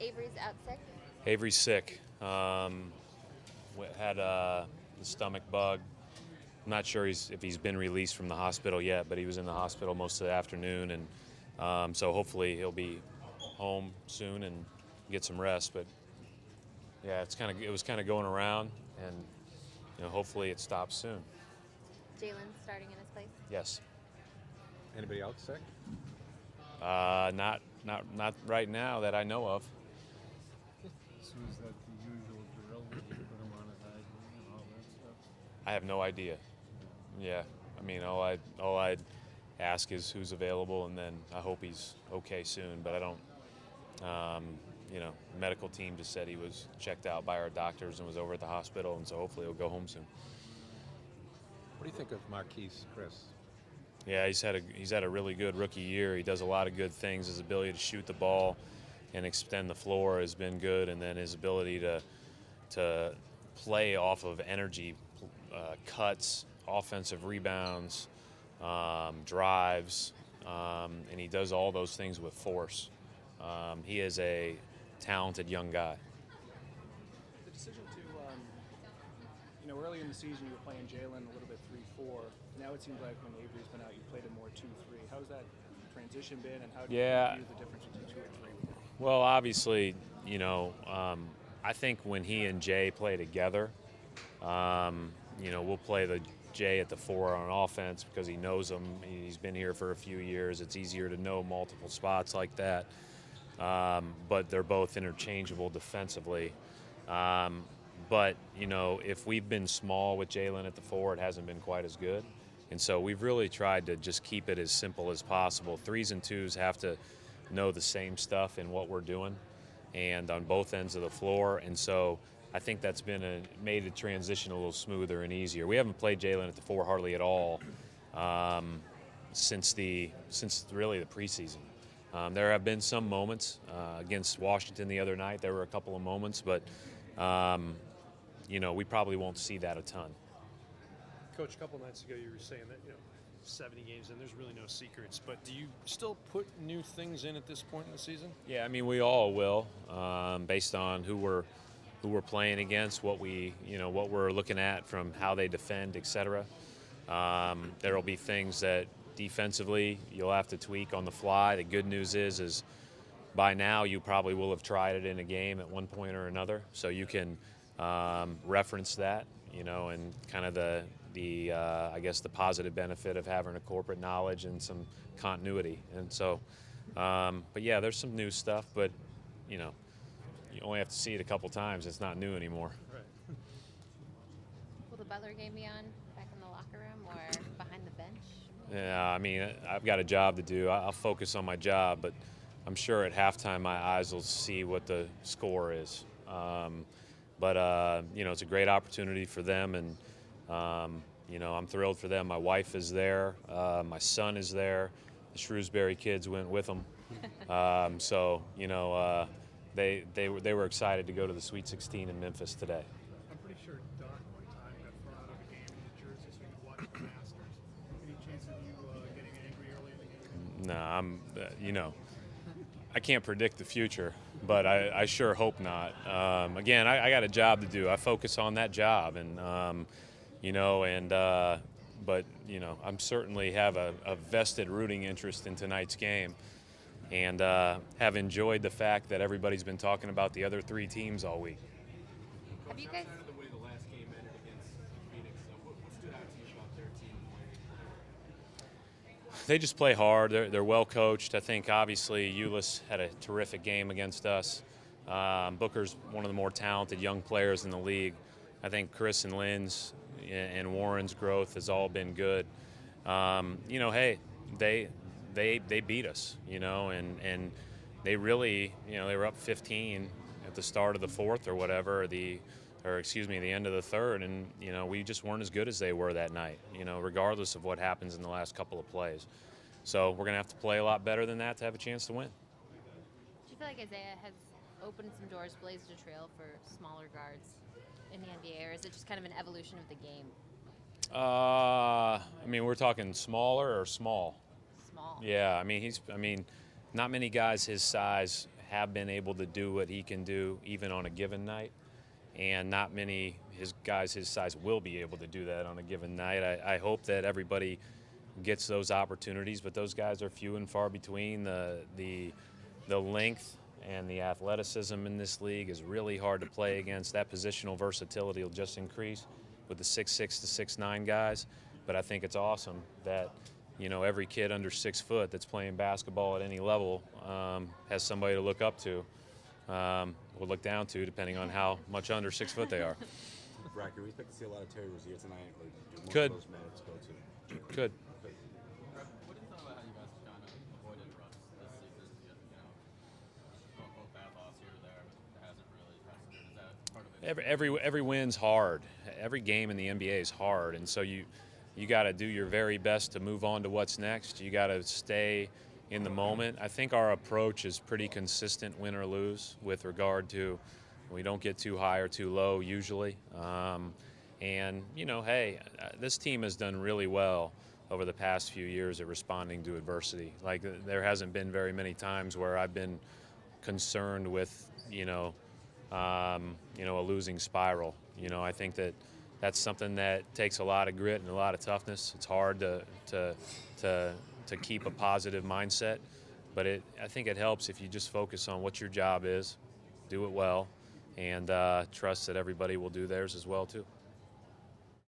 Avery's out sick. Avery's sick. Had the stomach bug. I'm not sure if he's been released from the hospital yet, but he was in the hospital most of the afternoon, and so hopefully he'll be home soon and get some rest. But yeah, it was kind of going around, and hopefully it stops soon. Jalen's starting in his place. Yes. Anybody else sick? Not right now that I know of. So is that the usual drill? Would you put him on a HAYWARD and all that stuff? I have no idea. Yeah, I mean, all I'd ask is who's available, and then I hope he's okay soon. But I don't. The medical team just said he was checked out by our doctors and was over at the hospital, and so hopefully he'll go home soon. What do you think of Marquise Chris? Yeah, he's had a really good rookie year. He does a lot of good things. His ability to shoot the ball and extend the floor has been good, and then his ability to play off of energy, cuts, offensive rebounds, drives, and he does all those things with force. He is a talented young guy. The decision to, early in the season you were playing Jalen a little bit 3-4. Now it seems like when Avery's been out, you played him more 2-3. How's that transition been, and how do you view the difference between 2 and 3? Well, obviously, I think when he and Jay play together, we'll play the Jay at the 4 on offense because he knows him. He's been here for a few years. It's easier to know multiple spots like that. But they're both interchangeable defensively. But, if we've been small with Jalen at the 4, it hasn't been quite as good. And so we've really tried to just keep it as simple as possible. 3s and 2s have to know the same stuff in what we're doing and on both ends of the floor. And so I think that's made the transition a little smoother and easier. We haven't played Jalen at the 4 hardly at all since really the preseason. There have been some moments against Washington the other night. There were a couple of moments, but we probably won't see that a ton. Coach, a couple nights ago you were saying that 70 games in, there's really no secrets. But do you still put new things in at this point in the season? Yeah, I mean we all will, based on who we're playing against, what we're looking at from how they defend, etc. There will be things that defensively you'll have to tweak on the fly. The good news is by now you probably will have tried it in a game at one point or another, so you can reference that, and kind of the I guess the positive benefit of having a corporate knowledge and some continuity. And so, but yeah, there's some new stuff, but you only have to see it a couple times. It's not new anymore. Right. Will the Butler game be on back in the locker room or behind the bench? Yeah, I mean, I've got a job to do. I'll focus on my job, but I'm sure at halftime my eyes will see what the score is. But it's a great opportunity for them, and I'm thrilled for them. My wife is there. My son is there. The Shrewsbury kids went with them. So they were excited to go to the Sweet 16 in Memphis today. I'm pretty sure Don one time got thrown out of a game in New Jersey so he could watch the Masters. Any chance of you getting angry early in the game? No, I can't predict the future, but I sure hope not. Again, I got a job to do. I focus on that job, and but I'm certainly have a vested rooting interest in tonight's game, and have enjoyed the fact that everybody's been talking about the other 3 teams all week. Have you guys? Outside of the way the last game ended against Phoenix, what stood out to you about their team? They just play hard. They're well coached. I think obviously Ulis had a terrific game against us. Booker's one of the more talented young players in the league. I think Chris and Lynn's and Warren's growth has all been good. Hey, they beat us, and they really, they were up 15 at the start of the 4th or whatever, the end of the 3rd, and we just weren't as good as they were that night, regardless of what happens in the last couple of plays. So we're gonna have to play a lot better than that to have a chance to win. Do you feel like Isaiah has opened some doors, blazed a trail for smaller guards in the NBA, or is it just kind of an evolution of the game? I mean, we're talking smaller or small? Small. Yeah, I mean, not many guys his size have been able to do what he can do even on a given night, and not many his guys his size will be able to do that on a given night. I hope that everybody gets those opportunities, but those guys are few and far between. The length and the athleticism in this league is really hard to play against. That positional versatility will just increase with the 6'6" to 6'9" guys. But I think it's awesome that, you know, every kid under 6 foot that's playing basketball at any level has somebody to look up to, or look down to, depending on how much under 6 foot they are. Brad, can we expect to see a lot of Terry Rozier tonight, or do most Could. of those minutes go to? Good. What do you think about how you guys kind of avoided runs this season? You know, both bad loss here or there, but it hasn't really tested. Is that part of it? Every win's hard. Every game in the NBA is hard, and so you got to do your very best to move on to what's next. You got to stay in the moment. I think our approach is pretty consistent, win or lose, with regard to we don't get too high or too low usually. And you know, hey, this team has done really well over the past few years at responding to adversity. Like, there hasn't been very many times where I've been concerned with, a losing spiral. You know, I think that's something that takes a lot of grit and a lot of toughness. It's hard to keep a positive mindset, but I think it helps if you just focus on what your job is, do it well, and trust that everybody will do theirs as well too.